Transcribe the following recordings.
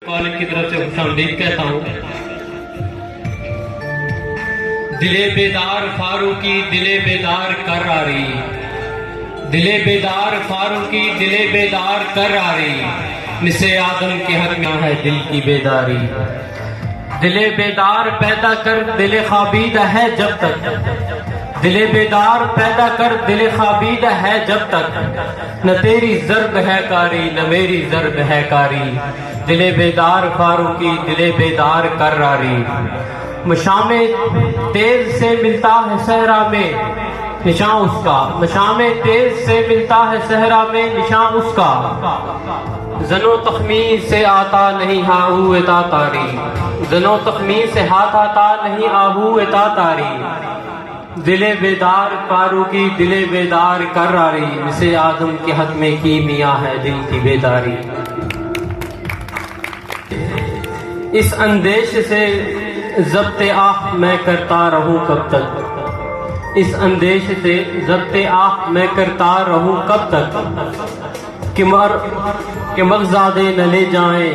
College کی طرف سے خوش آمدید کہتا ہوں۔ دلے بیدار فاروقی دلے بیدار کر آ رہی، دلے بیدار فاروقی دلے بیدار کر آ رہی، نسے آدم کے حق میں ہے دل کی بیداری۔ دلے بیدار پیدا کر دل خوابیدہ ہے جب تک، دل بیدار پیدا کر دل خوابیدہ ہے جب تک، نہ تیری ضرب ہے کاری نہ میری ضرب ہے کاری، دل بیدار فاروقی دل بیدار کر راری۔ مشام تیز سے ملتا ہے صحرا میں نشان اس کا، مشام تیز سے ملتا ہے صحرا میں نشان اس کا، زنو تخمین سے آتا نہیں آہو اتا تاری، زنو تخمین سے ہاتھ آتا نہیں آہو اتا تاری، دل بیدار فاروقی دل بیدار کر راری، اسے آدم کے حق میں کی میاں ہے دل کی بیداری۔ اس اندیش سے ضبط آہ میں کرتا رہوں کب تک، اس اندیش سے ضبط آہ میں کرتا رہوں کب تک، کہ مغزادے نہ لے جائیں،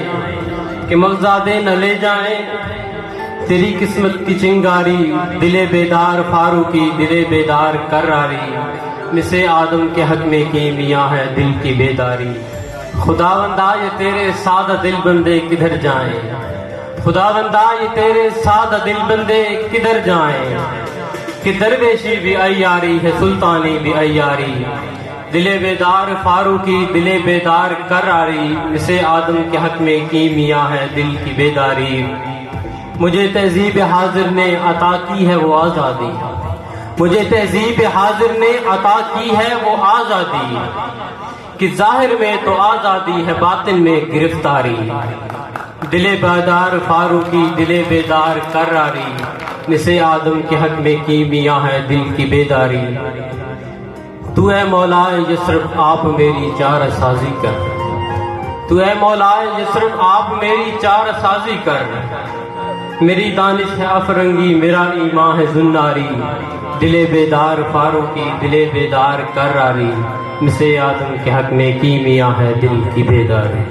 کہ مغزادے نہ لے جائیں تیری قسمت کی چنگاری، دل بیدار فاروقی دل بیدار کر راری، مسے آدم کے حق میں کی میاں ہے دل کی بیداری۔ خداوندا یہ تیرے سادہ دل بندے کدھر جائیں، خداوندا یہ تیرے سادہ دل بندے کدھر جائیں، کہ درویشی بھی عیاری ہے سلطانی بھی عیاری، دل بیدار فاروقی دل بیدار کر راری، اسے آدم کے حق میں کی میاں ہے دل کی بیداری۔ مجھے تہذیب حاضر نے عطا کی ہے وہ آزادی، مجھے تہذیب حاضر نے عطا کی ہے وہ آزادی، کہ ظاہر میں تو آزادی ہے باطن میں گرفتاری، دل بیدار فاروقی دل بیدار کر راری، نسے آدم کے حق میں کی میاں ہے دل کی بیداری۔ تو اے مولا یسرب آپ میری چارہ سازی کر، تو اے مولا یسرب آپ میری چارہ سازی کر، میری دانش ہے افرنگی میرا ایمان ہے زناری، دل بیدار فاروقی دل بیدار کر راری، نسے آدم کے حق میں کی میاں ہے دل کی بیداری۔